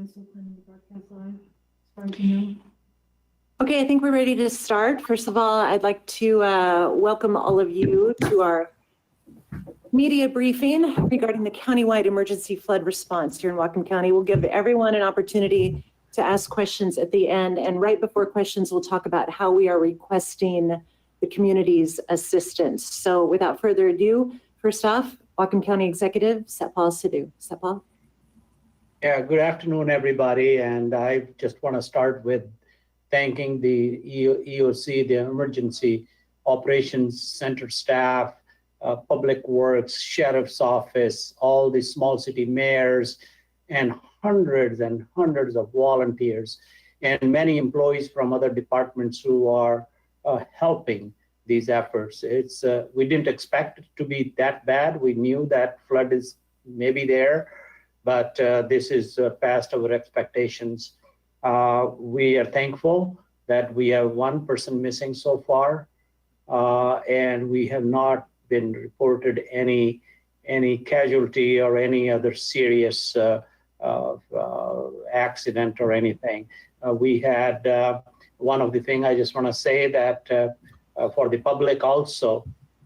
am still planning to broadcast live, as far as you know. Okay, I think we're ready to start. First of all, I'd like to welcome all of you to our media briefing regarding the countywide emergency flood response here in Whatcom County. We'll give everyone an opportunity to ask questions at the end, and right before questions, we'll talk about how we are requesting the community's assistance. So without further ado, first off, Whatcom County Executive Satpal Sidhu. Satpal. Yeah, good afternoon, everybody. And I just want to start with thanking the EOC, the Emergency Operations Center staff, Public Works, Sheriff's Office, all the small city mayors, and hundreds of volunteers, and many employees from other departments who are helping these efforts. We didn't expect it to be that bad. We knew that flood is maybe there, but this is past our expectations. We are thankful that we have one person missing so far, and we have not been reported any casualty or any other serious accident or anything. We had one of the things I just want to say that for the public also,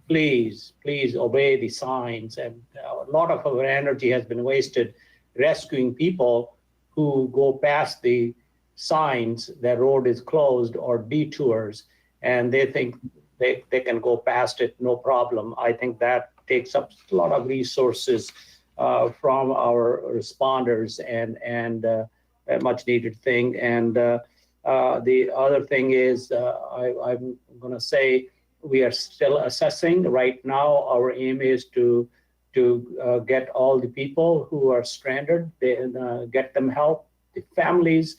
please obey the signs. And a lot of our energy has been wasted rescuing people who go past the signs that road is closed or detours, and they think they can go past it, no problem. I think that takes up a lot of resources from our responders, and a much needed thing. And the other thing is, I'm going to say, we are still assessing. Right now, our aim is to get all the people who are stranded, get them help. The families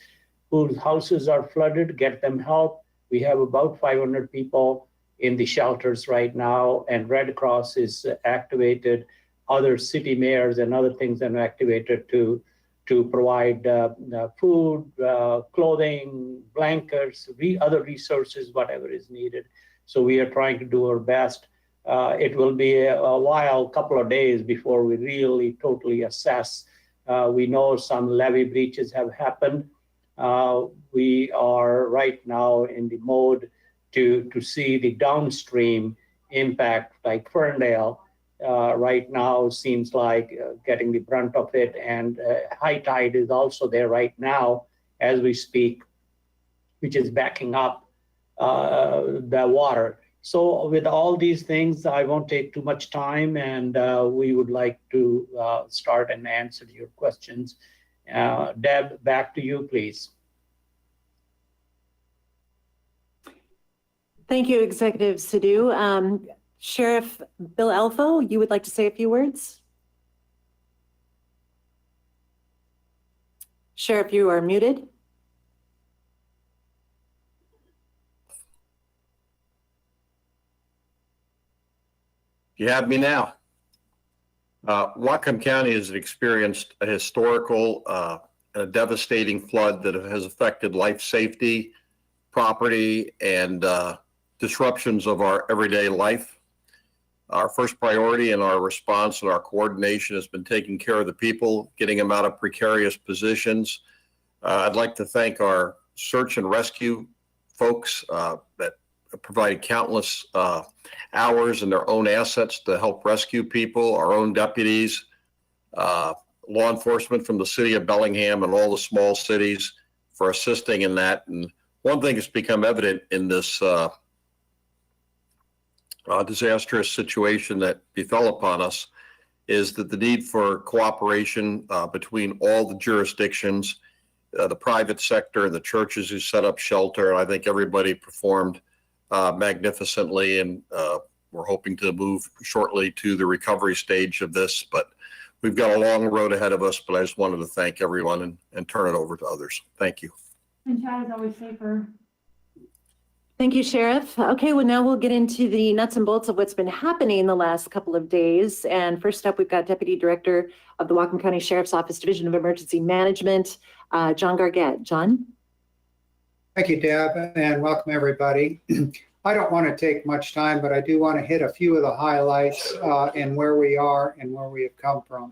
whose houses are flooded, get them help. We have about 500 people in the shelters right now, and Red Cross is activated. Other city mayors and other things are activated to provide food, clothing, blankets, other resources, whatever is needed. So we are trying to do our best. It will be a while, couple of days before we really totally assess. We know some levee breaches have happened. We are right now in the mode to see the downstream impact, like Ferndale. Right now seems like getting the brunt of it, and high tide is also there right now as we speak, which is backing up the water. So with all these things, I won't take too much time, and we would like to start and answer your questions. Deb, back to you, please. Thank you, Executive Sidhu. Sheriff Bill Alfo, you would like to say a few words? Sheriff, you are muted. You have me now. Whatcom County has experienced a historical and a devastating flood that has affected life safety, property, and disruptions of our everyday life. Our first priority in our response and our coordination has been taking care of the people, getting them out of precarious positions. I'd like to thank our search and rescue folks that provided countless hours and their own assets to help rescue people, our own deputies, law enforcement from the city of Bellingham and all the small cities for assisting in that. And one thing that's become evident in this disastrous situation that befell upon us is that the need for cooperation between all the jurisdictions, the private sector, and the churches who set up shelter. And I think everybody performed magnificently, and we're hoping to move shortly to the recovery stage of this, but we've got a long road ahead of us. But I just wanted to thank everyone and turn it over to others. Thank you. And Chad is always safer. Thank you, Sheriff. Okay, well, now we'll get into the nuts and bolts of what's been happening the last couple of days. And first up, we've got Deputy Director of the Whatcom County Sheriff's Office Division of Emergency Management, John Gargett. John? Thank you, Deb, and welcome everybody. I don't want to take much time, but I do want to hit a few of the highlights and where we are and where we have come from.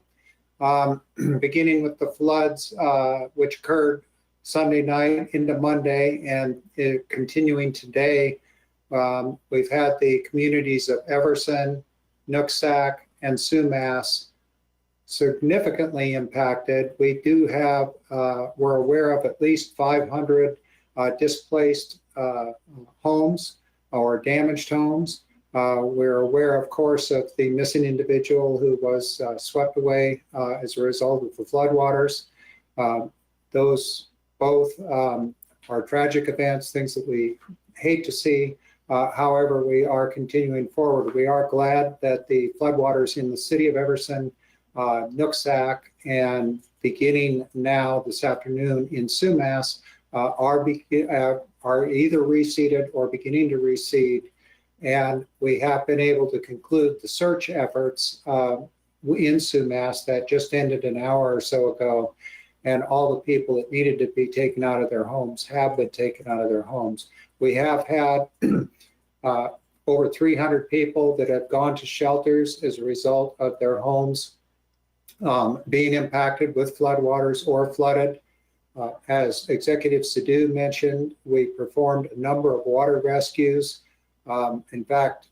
beginning with the floods, which occurred Sunday night into Monday and continuing today. We've had the communities of Everson, Nooksack, and Sumas significantly impacted. We do have, we're aware of at least 500 displaced homes or damaged homes. We're aware, of course, of the missing individual who was swept away as a result of the floodwaters. Those both are tragic events, things that we hate to see. However, we are continuing forward. We are glad that the floodwaters in the city of Everson, Nooksack, and beginning now this afternoon in Sumas are either reseeded or beginning to reseed. And we have been able to conclude the search efforts in Sumas that just ended an hour or so ago. And all the people that needed to be taken out of their homes have been taken out of their homes. We have had over 300 people that have gone to shelters as a result of their homes being impacted with floodwaters or flooded. As Executive Sadhu mentioned, we performed a number of water rescues. In fact,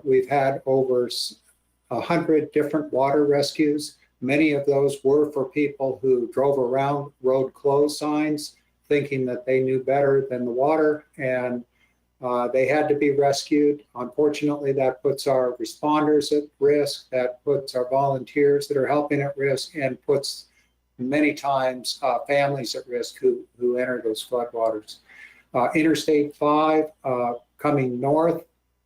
we've had over 100 different water rescues. Many of those were for people who drove around road closed signs, thinking that they knew better than the water, and they had to be rescued. Unfortunately, that puts our responders at risk, that puts our volunteers that are helping at risk, and puts many times families at risk who enter those floodwaters. Interstate 5 coming north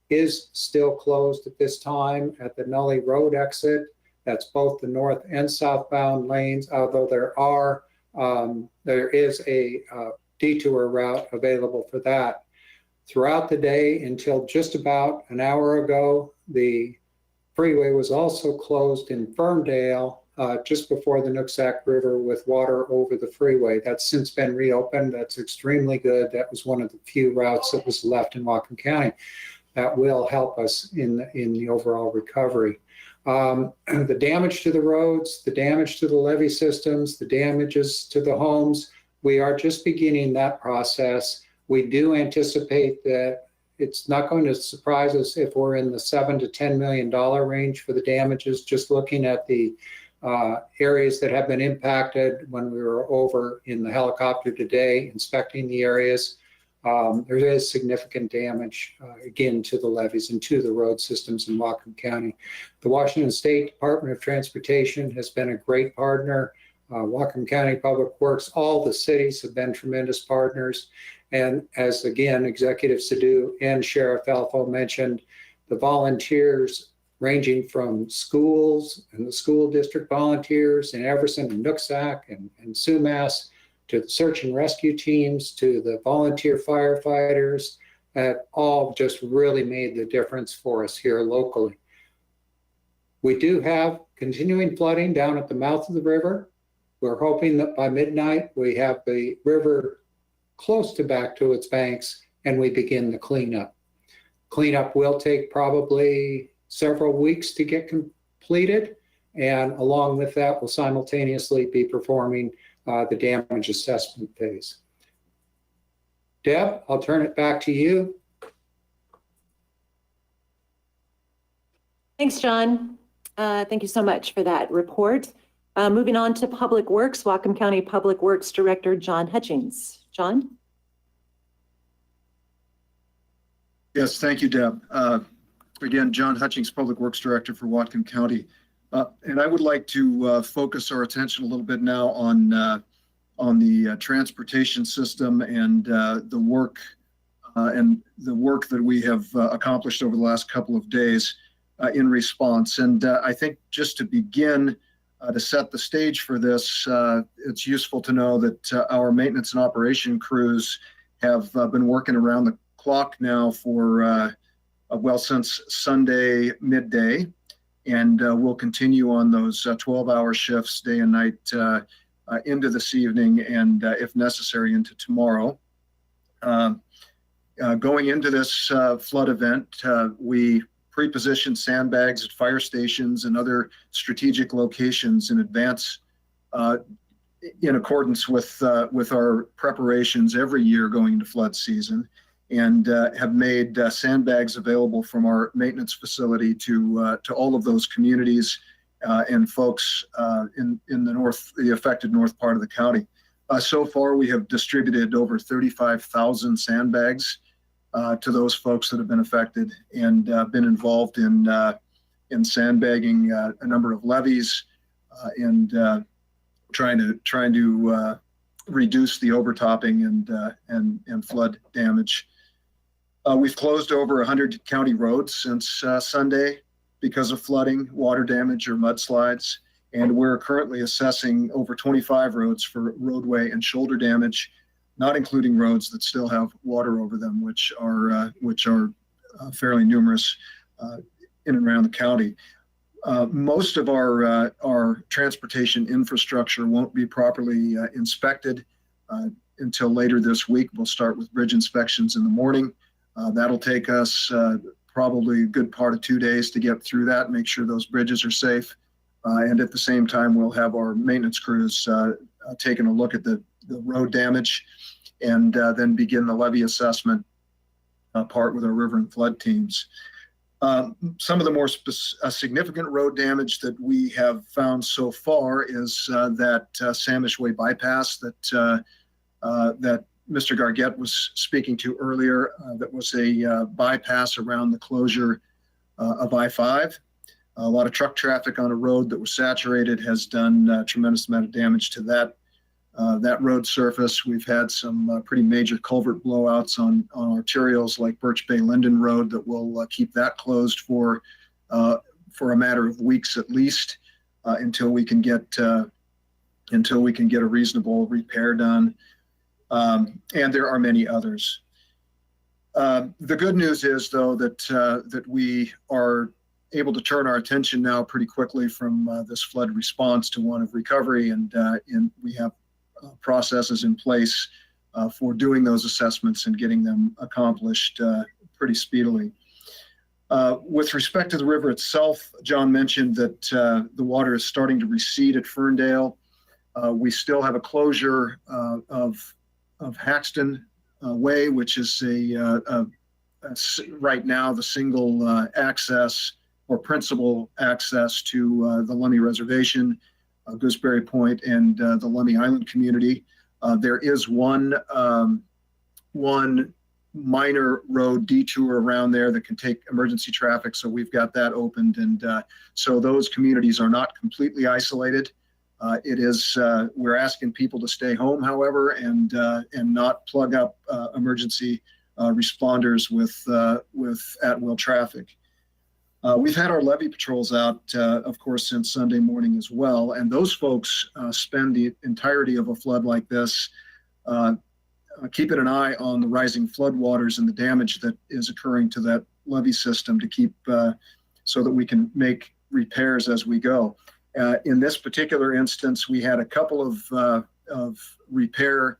is still closed at this time at the Nully Road exit. That's both the north and southbound lanes, although there is a detour route available for that. Throughout the day until just about an hour ago, the freeway was also closed in Ferndale just before the Nooksack River with water over the freeway. That's since been reopened. That's extremely good. That was one of the few routes that was left in Whatcom County that will help us in the overall recovery. The damage to the roads, the damage to the levee systems, the damages to the homes, we are just beginning that process. We do anticipate that it's not going to surprise us if we're in the $7 to $10 million range for the damages, just looking at the areas that have been impacted when we were over in the helicopter today inspecting the areas. There is significant damage, again, to the levees and to the road systems in Whatcom County. The Washington State Department of Transportation has been a great partner. Whatcom County Public Works, all the cities have been tremendous partners. And as, again, Executive Sadhu and Sheriff Alfo mentioned, the volunteers ranging from schools and the school district volunteers in Everson and Nooksack and Sumas, to the search and rescue teams, to the volunteer firefighters, have all just really made the difference for us here locally. We do have continuing flooding down at the mouth of the river. We're hoping that by midnight we have the river close to back to its banks and we begin the cleanup. Cleanup will take probably several weeks to get completed, and along with that we'll simultaneously be performing the damage assessment phase. Deb, I'll turn it back to you. Thanks, John. Thank you so much for that report. Moving on to Public Works, Whatcom County Public Works Director John Hutchings. John? Yes, thank you, Deb. Again, John Hutchings, Public Works Director for Whatcom County. And I would like to focus our attention a little bit now on the transportation system and the work that we have accomplished over the last couple of days in response. And I think just to begin, to set the stage for this, it's useful to know that our maintenance and operation crews have been working around the clock now for, well, since Sunday midday. And we'll continue on those 12-hour shifts day and night into this evening and, if necessary, into tomorrow. Going into this flood event, we pre-positioned sandbags at fire stations and other strategic locations in advance, in accordance with our preparations every year going into flood season, and have made sandbags available from our maintenance facility to all of those communities and folks in the affected north part of the county. So far, we have distributed over 35,000 sandbags to those folks that have been affected, and been involved in sandbagging a number of levees and trying to reduce the overtopping and flood damage. We've closed over 100 county roads since Sunday because of flooding, water damage, or mudslides, and we're currently assessing over 25 roads for roadway and shoulder damage, not including roads that still have water over them, which are fairly numerous in and around the county. Most of our transportation infrastructure won't be properly inspected until later this week. We'll start with bridge inspections in the morning. That'll take us probably a good part of 2 days to get through that, make sure those bridges are safe. And at the same time, we'll have our maintenance crews taking a look at the road damage, and then begin the levee assessment part with our river and flood teams. Some of the more significant road damage that we have found so far is that Samish Way bypass that Mr. Gargett was speaking to earlier. That was a bypass around the closure of I-5. A lot of truck traffic on a road that was saturated has done a tremendous amount of damage to that road surface. We've had some pretty major culvert blowouts on arterials like Birch Bay Linden Road that will keep that closed for a matter of weeks at least, until we can get a reasonable repair done. And there are many others. The good news is, though, that we are able to turn our attention now pretty quickly from this flood response to one of recovery, and we have processes in place for doing those assessments and getting them accomplished pretty speedily. With respect to the river itself, John mentioned that the water is starting to recede at Ferndale. We still have a closure of Haxton Way, which is right now the single access or principal access to the Lummi Reservation, Gooseberry Point, and the Lummi Island community. There is one minor road detour around there that can take emergency traffic, so we've got that opened, and so those communities are not completely isolated. We're asking people to stay home, however, and not plug up emergency responders with at-will traffic. We've had our levee patrols out, of course, since Sunday morning as well, and those folks spend the entirety of a flood like this keeping an eye on the rising flood waters and the damage that is occurring to that levee system to keep so that we can make repairs as we go. In this particular instance, we had a couple of repair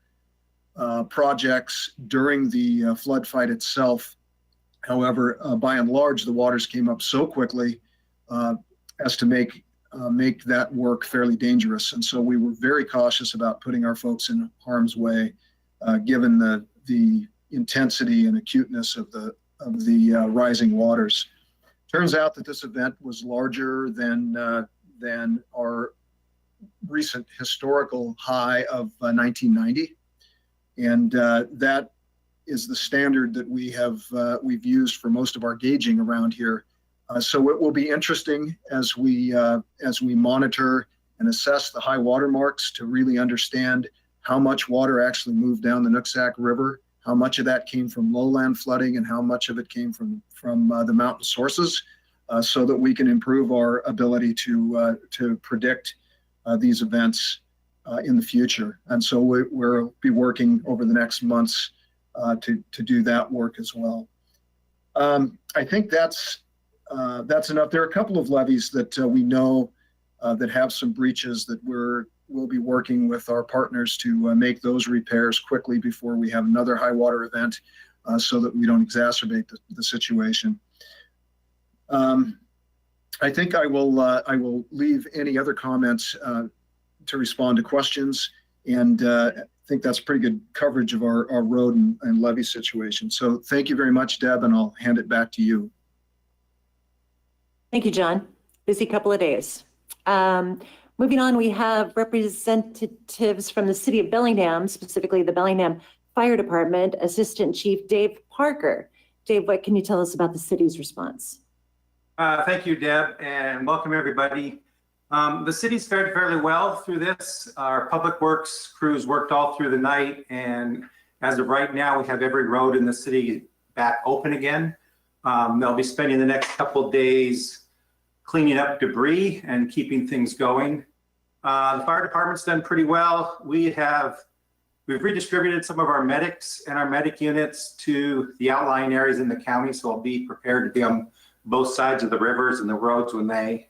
projects during the flood fight itself. However, by and large, the waters came up so quickly as to make that work fairly dangerous. And so we were very cautious about putting our folks in harm's way, given the intensity and acuteness of the rising waters. Turns out that this event was larger than our recent historical high of 1990, and that is the standard that we've used for most of our gauging around here. So it will be interesting as we monitor and assess the high water marks to really understand how much water actually moved down the Nooksack River, how much of that came from lowland flooding, and how much of it came from the mountain sources, so that we can improve our ability to predict these events in the future. And so we'll be working over the next months to do that work as well. I think that's enough. There are a couple of levees that we know that have some breaches that we'll be working with our partners to make those repairs quickly before we have another high water event, so that we don't exacerbate the situation. I think I will leave any other comments to respond to questions, and I think that's pretty good coverage of our road and levee situation. So thank you very much, Deb, and I'll hand it back to you. Thank you, John. Busy couple of days. Moving on, we have representatives from the city of Bellingham, specifically the Bellingham Fire Department, Assistant Chief Dave Parker. Dave, what can you tell us about the city's response? Thank you, Deb, and welcome everybody. The city's fared fairly well through this. Our public works crews worked all through the night, and as of right now, we have every road in the city back open again. They'll be spending the next couple of days cleaning up debris and keeping things going. The fire department's done pretty well. We've redistributed some of our medics and our medic units to the outlying areas in the county, so we'll be prepared to be on both sides of the rivers and the roads when they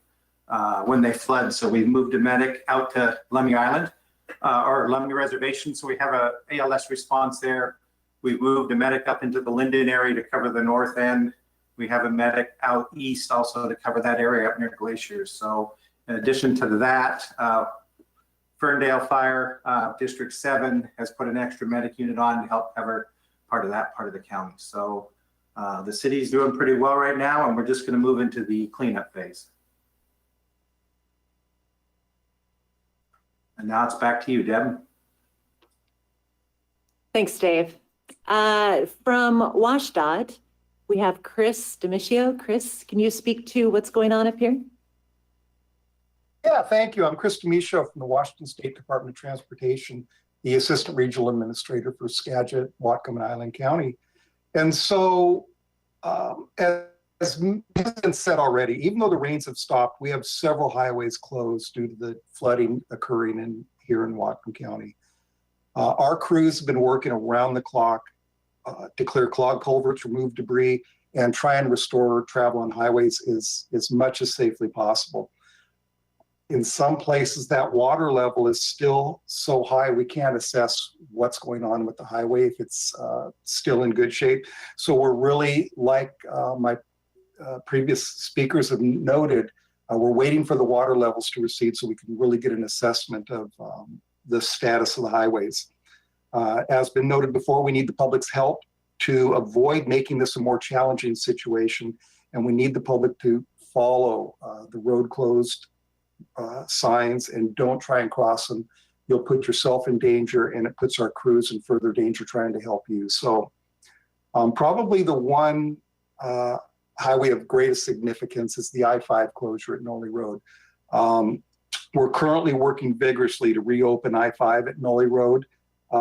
flood. So we've moved a medic out to Lummi Island or Lummi Reservation, so we have a ALS response there. We've moved a medic up into the Linden area to cover the north end. We have a medic out east also to cover that area up near Glaciers. So in addition to that, Ferndale Fire District 7 has put an extra medic unit on to help cover part of that part of the county. So the city's doing pretty well right now, and we're just going to move into the cleanup phase. And now it's back to you, Deb. Thanks, Dave. From WashDOT, we have Chris Demitio. Chris, can you speak to what's going on up here? Yeah, thank you. I'm Chris Demitio from the Washington State Department of Transportation, the Assistant Regional Administrator for Skagit, Whatcom, and Island County. And so, as has been said already, even though the rains have stopped, we have several highways closed due to the flooding occurring here in Whatcom County. Our crews have been working around the clock to clear clogged culverts, remove debris, and try and restore travel on highways as much as safely possible. In some places, that water level is still so high we can't assess what's going on with the highway if it's still in good shape. So we're really, like my previous speakers have noted, we're waiting for the water levels to recede so we can really get an assessment of the status of the highways. As been noted before, we need the public's help to avoid making this a more challenging situation, and we need the public to follow the road closed signs and don't try and cross them. You'll put yourself in danger, and it puts our crews in further danger trying to help you. So probably the one highway of greatest significance is the I-5 closure at Nolly Road. We're currently working vigorously to reopen I-5 at Nolly Road.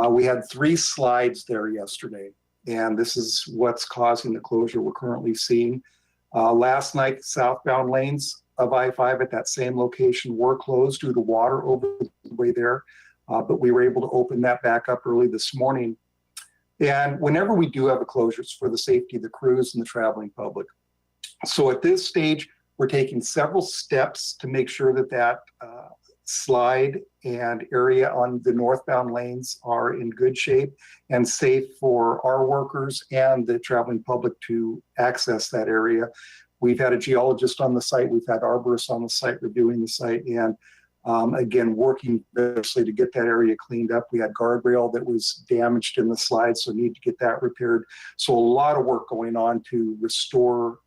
We had 3 slides there yesterday, and this is what's causing the closure we're currently seeing. Last night, southbound lanes of I-5 at that same location were closed due to water over the way there, but we were able to open that back up early this morning. And whenever we do have a closure, it's for the safety of the crews and the traveling public. So at this stage, we're taking several steps to make sure that slide and area on the northbound lanes are in good shape and safe for our workers and the traveling public to access that area. We've had a geologist on the site, we've had arborists on the site reviewing the site, and again, working vigorously to get that area cleaned up. We had guardrail that was damaged in the slide, so need to get that repaired. So a lot of work going on to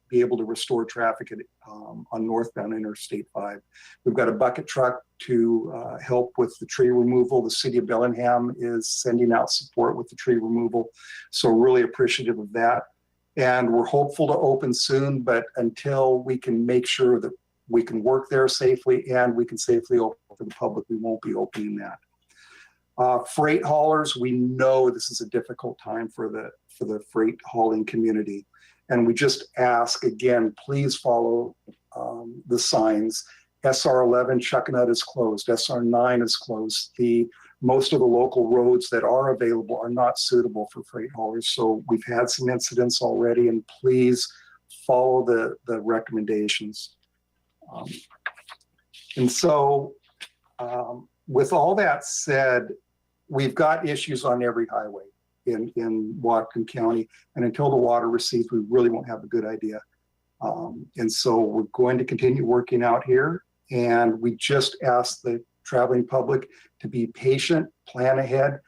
be able to restore traffic on northbound Interstate 5. We've got a bucket truck to help with the tree removal. The city of Bellingham is sending out support with the tree removal. So really appreciative of that. And we're hopeful to open soon, but until we can make sure that we can work there safely and we can safely open for the public, we won't be opening that. Freight haulers, we know this is a difficult time for the freight hauling community. And we just ask, again, please follow the signs. SR11 Chuckanut is closed. SR9 is closed. Most of the local roads that are available are not suitable for freight haulers. So we've had some incidents already, and please follow the recommendations. And so with all that said, we've got issues on every highway in Whatcom County, and until the water recedes, we really won't have a good idea. And so we're going to continue working out here. And we just ask the traveling public to be patient, plan ahead,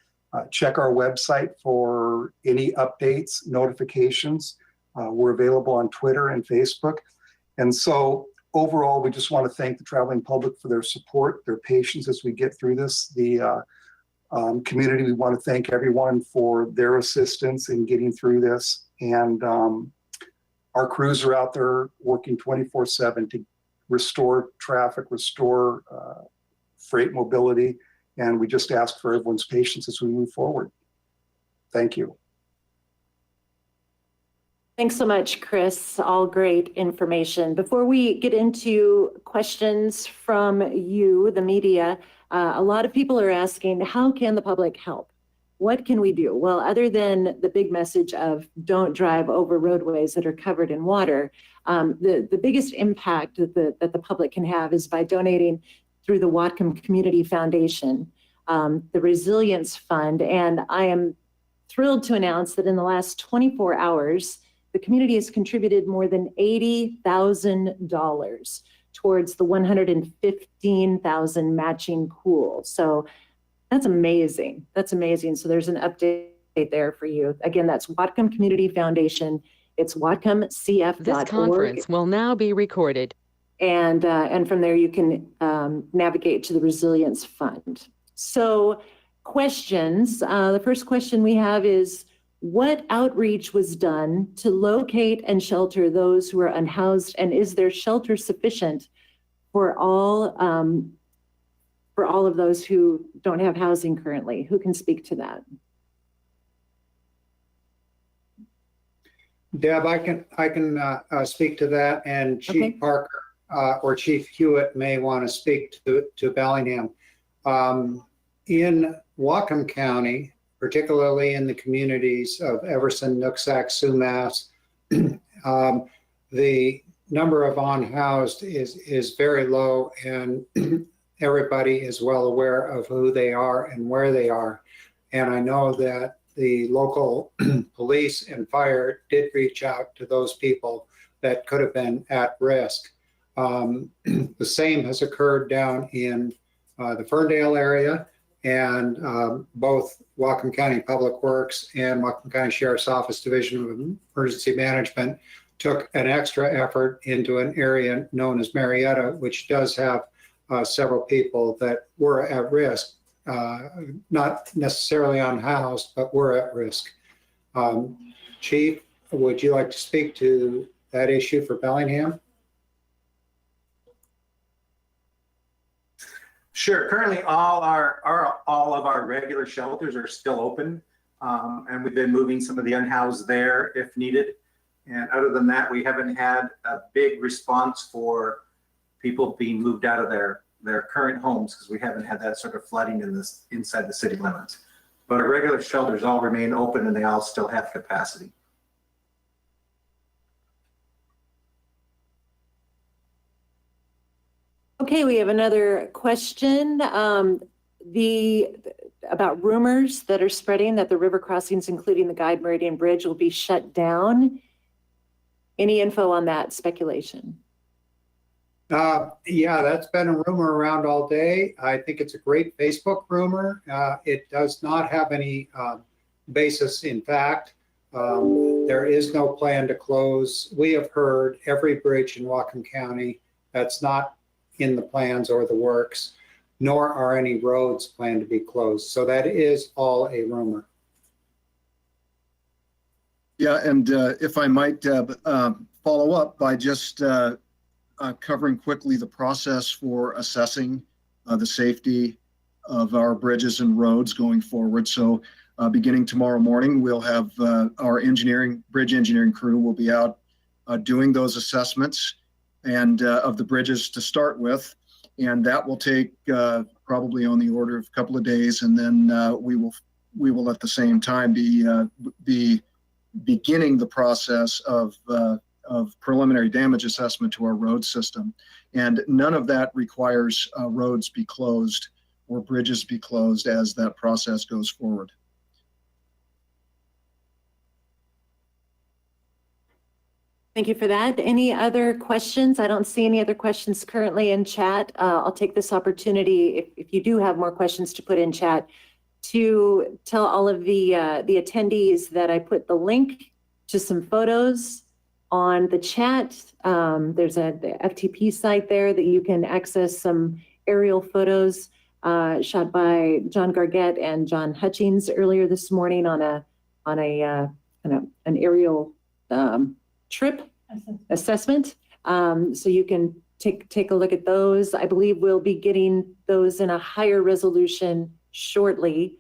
check our website for any updates, notifications. We're available on Twitter and Facebook. And so overall, we just want to thank the traveling public for their support, their patience as we get through this. The community, we want to thank everyone for their assistance in getting through this. And our crews are out there working 24/7 to restore traffic, restore freight mobility. And we just ask for everyone's patience as we move forward. Thank you. Thanks so much, Chris. All great information. Before we get into questions from you, the media, a lot of people are asking, how can the public help? What can we do? Well, other than the big message of don't drive over roadways that are covered in water, the biggest impact that the public can have is by donating through the Whatcom Community Foundation, the Resilience Fund. And I am thrilled to announce that in the last 24 hours, the community has contributed more than $80,000 towards the $115,000 matching pool. So that's amazing. That's amazing. So there's an update there for you. Again, that's Whatcom Community Foundation. It's whatcomcf.org. This conference will now be recorded. And from there you can navigate to the Resilience Fund. So questions. The first question we have is, what outreach was done to locate and shelter those who are unhoused, and is there shelter sufficient for all of those who don't have housing currently? Who can speak to that? Deb, I can speak to that, and Chief Okay. Parker or Chief Hewitt may want to speak to Bellingham. In Whatcom County, particularly in the communities of Everson, Nooksack, Sumas, the number of unhoused is very low, and everybody is well aware of who they are and where they are. And I know that the local police and fire did reach out to those people that could have been at risk. The same has occurred down in the Ferndale area, and both Whatcom County Public Works and Whatcom County Sheriff's Office Division of Emergency Management took an extra effort into an area known as Marietta, which does have several people that were at risk, not necessarily unhoused, but were at risk. Chief, would you like to speak to that issue for Bellingham? Sure. Currently, all of our regular shelters are still open, and we've been moving some of the unhoused there if needed. And other than that, we haven't had a big response for people being moved out of their current homes, because we haven't had that sort of flooding inside the city limits. But our regular shelters all remain open, and they all still have capacity. Okay, we have another question. About rumors that are spreading that the river crossings, including the Guide Meridian Bridge, will be shut down. Any info on that speculation? Yeah, that's been a rumor around all day. I think it's a great Facebook rumor. It does not have any basis in fact. There is no plan to close. We have heard every bridge in Whatcom County that's not in the plans or the works, nor are any roads planned to be closed. So that is all a rumor. Yeah, and if I might follow up by just covering quickly the process for assessing the safety of our bridges and roads going forward. So beginning tomorrow morning, we'll have our bridge engineering crew will be out doing those assessments and of the bridges to start with. And that will take probably on the order of a couple of days. And then we will at the same time be beginning the process of preliminary damage assessment to our road system. And none of that requires roads be closed or bridges be closed as that process goes forward. Thank you for that. Any other questions? I don't see any other questions currently in chat. I'll take this opportunity, if you do have more questions to put in chat, to tell all of the attendees that I put the link to some photos on the chat. There's the FTP site there that you can access some aerial photos shot by John Gargett and John Hutchings earlier this morning on an aerial trip assessment. So you can take a look at those. I believe we'll be getting those in a higher resolution shortly,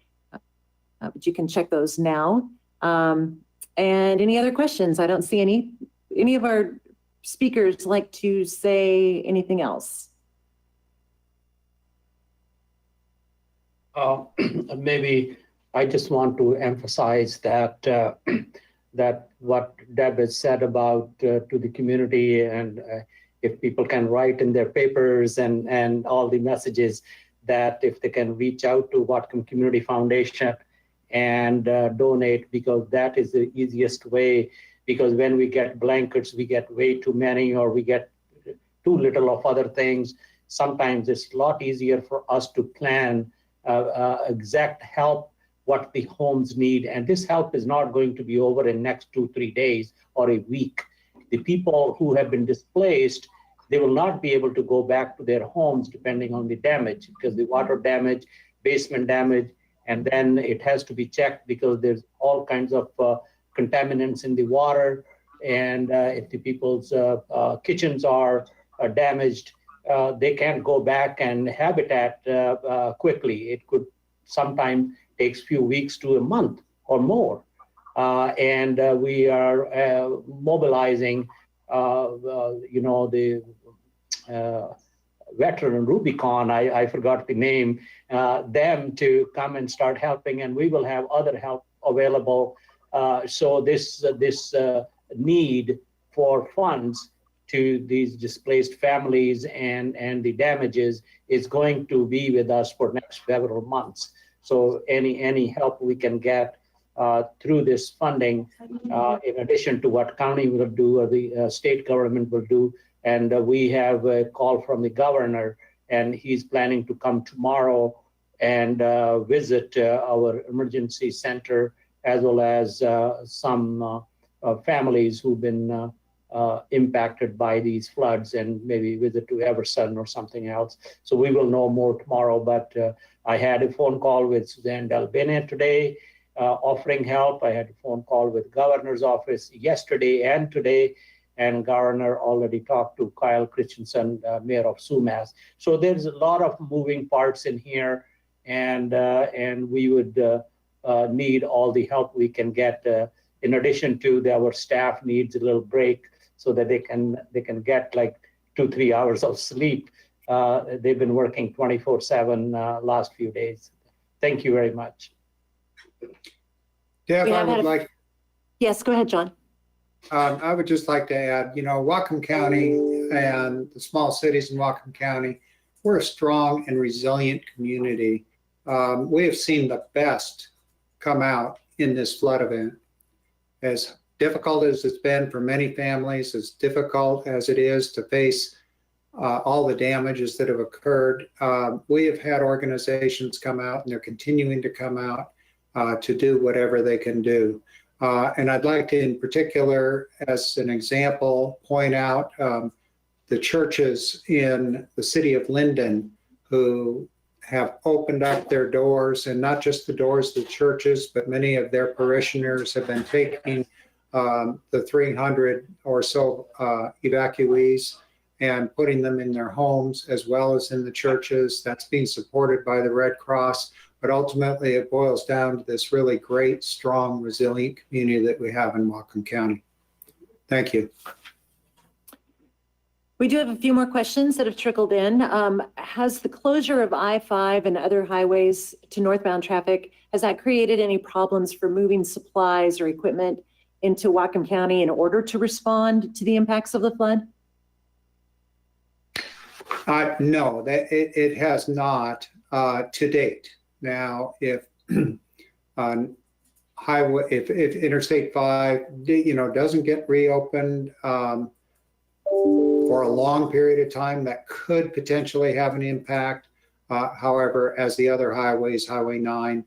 but you can check those now. And any other questions? I don't see any of our speakers like to say anything else. Maybe I just want to emphasize that that what Deb has said about to the community, and if people can write in their papers and all the messages, that if they can reach out to Whatcom Community Foundation and donate, because that is the easiest way. Because when we get blankets, we get way too many, or we get too little of other things. Sometimes it's a lot easier for us to plan exact help what the homes need. And this help is not going to be over in next 2-3 days or a week. The people who have been displaced, they will not be able to go back to their homes depending on the damage, because the water damage, basement damage, and then it has to be checked because there's all kinds of contaminants in the water. And if the people's kitchens are damaged, they can't go back and habitat quickly. It could sometimes takes few weeks to a month or more. And we are mobilizing, the veteran Rubicon, I forgot the name, them to come and start helping, and we will have other help available. So this need for funds to these displaced families and the damages is going to be with us for next several months. So any help we can get through this funding, in addition to what county will do or the state government will do. And we have a call from the governor, and he's planning to come tomorrow and visit our emergency center, as well as some families who've been impacted by these floods, and maybe visit to Everson or something else. So we will know more tomorrow, but I had a phone call with Suzanne Delbene today, offering help. I had a phone call with governor's office yesterday and today, and governor already talked to Kyle Christensen, mayor of Sumas. So there's a lot of moving parts in here, and we would need all the help we can get. In addition to our staff needs a little break so that they can get like 2-3 hours of sleep. They've been working 24/7 last few days. Thank you very much. Deb, I would like. Yes, go ahead, John. I would just like to add, Whatcom County and the small cities in Whatcom County, we're a strong and resilient community. We have seen the best come out in this flood event. As difficult as it's been for many families, as difficult as it is to face all the damages that have occurred, we have had organizations come out, and they're continuing to come out to do whatever they can do. And I'd like to, in particular, as an example, point out the churches in the city of Linden who have opened up their doors, and not just the doors of the churches, but many of their parishioners have been taking the 300 or so evacuees and putting them in their homes as well as in the churches. That's being supported by the Red Cross. But ultimately, it boils down to this really great, strong, resilient community that we have in Whatcom County. Thank you. We do have a few more questions that have trickled in. Has the closure of I-5 and other highways to northbound traffic, has that created any problems for moving supplies or equipment into Whatcom County in order to respond to the impacts of the flood? No, it has not to date. Now, if highway, if Interstate 5, doesn't get reopened for a long period of time, that could potentially have an impact. However, as the other highways, Highway 9,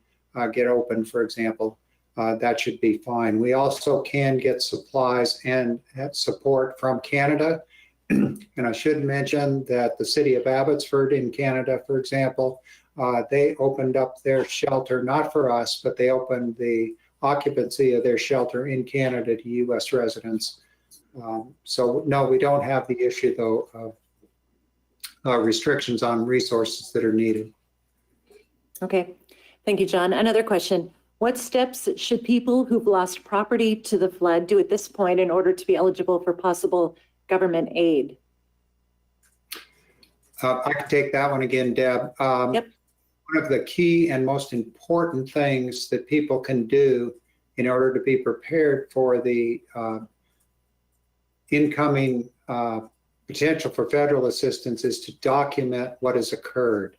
get open, for example, that should be fine. We also can get supplies and support from Canada. And I should mention that the city of Abbotsford in Canada, for example, they opened up their shelter, not for us, but they opened the occupancy of their shelter in Canada to U.S. residents. So no, we don't have the issue, though, of restrictions on resources that are needed. Okay, thank you, John. Another question. What steps should people who've lost property to the flood do at this point in order to be eligible for possible government aid? I can take that one again, Deb. Yep. One of the key and most important things that people can do in order to be prepared for the incoming potential for federal assistance is to document what has occurred.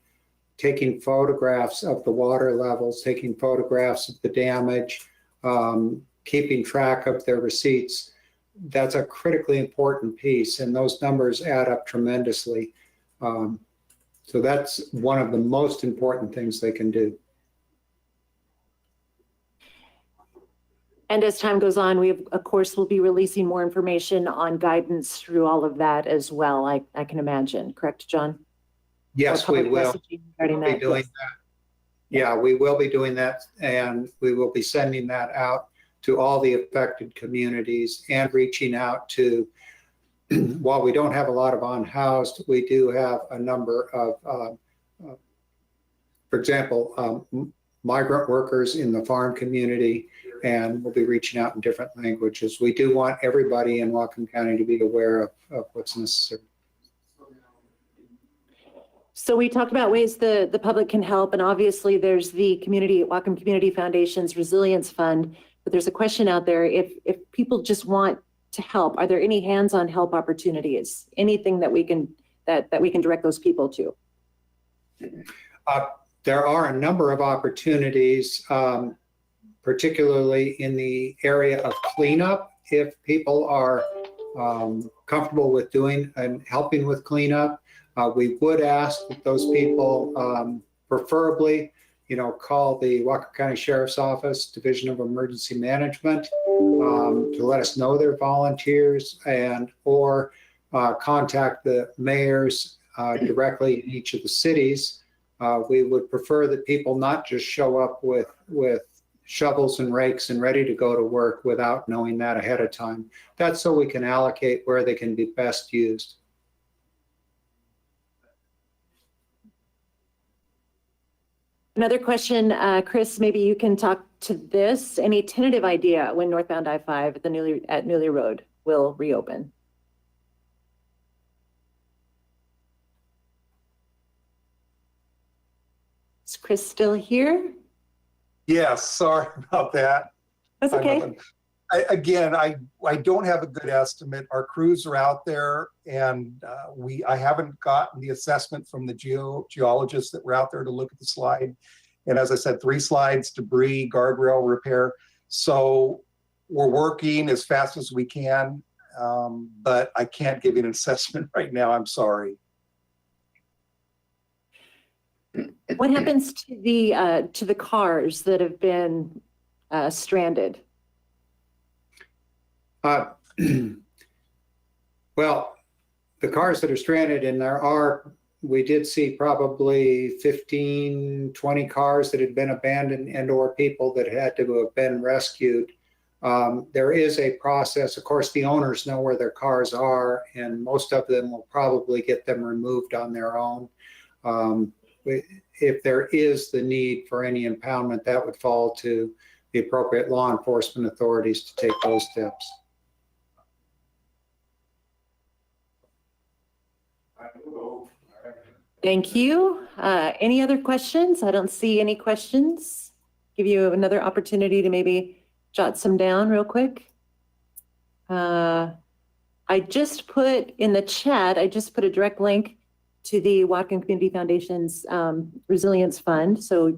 Taking photographs of the water levels, taking photographs of the damage, keeping track of their receipts. That's a critically important piece, and those numbers add up tremendously. So that's one of the most important things they can do. And as time goes on, we, of course, will be releasing more information on guidance through all of that as well, I can imagine. Correct, John? Yes, we will. Regarding We'll be that. doing Yes. that. Yeah, we will be doing that, and we will be sending that out to all the affected communities and reaching out to, while we don't have a lot of unhoused, we do have a number of, for example, migrant workers in the farm community, and we'll be reaching out in different languages. We do want everybody in Whatcom County to be aware of what's necessary. So we talked about ways the public can help, and obviously there's the Whatcom Community Foundation's Resilience Fund, but there's a question out there, if people just want to help, are there any hands-on help opportunities? Anything that we can direct those people to? There are a number of opportunities, particularly in the area of cleanup. If people are comfortable with doing and helping with cleanup, we would ask that those people preferably, call the Whatcom County Sheriff's Office, Division of Emergency Management, to let us know they're volunteers, or contact the mayors directly in each of the cities. We would prefer that people not just show up with shovels and rakes and ready to go to work without knowing that ahead of time. That's so we can allocate where they can be best used. Another question, Chris, maybe you can talk to this. Any tentative idea when northbound I-5 at Newly Road will reopen? Is Chris still here? Yes, sorry about that. That's okay. I don't have a good estimate. Our crews are out there, and I haven't gotten the assessment from the geologists that were out there to look at the slide. And as I said, 3 slides, debris, guardrail repair. So we're working as fast as we can, but I can't give you an assessment right now. I'm sorry. What happens to the cars that have been stranded? Well, the cars that are stranded, and we did see probably 15, 20 cars that had been abandoned and/or people that had to have been rescued. There is a process. Of course, the owners know where their cars are, and most of them will probably get them removed on their own. If there is the need for any impoundment, that would fall to the appropriate law enforcement authorities to take those steps. Thank you. Any other questions? I don't see any questions. Give you another opportunity to maybe jot some down real quick. I just put in the chat, I just put a direct link to the Whatcom Community Foundation's Resilience Fund. So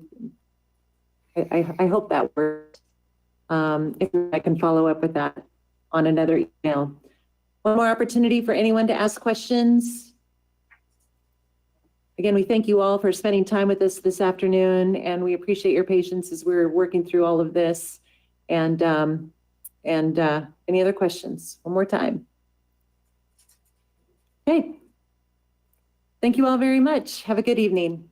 I hope that works. If I can follow up with that on another email. One more opportunity for anyone to ask questions. Again, we thank you all for spending time with us this afternoon, and we appreciate your patience as we're working through all of this. And any other questions? One more time. Okay. Thank you all very much. Have a good evening.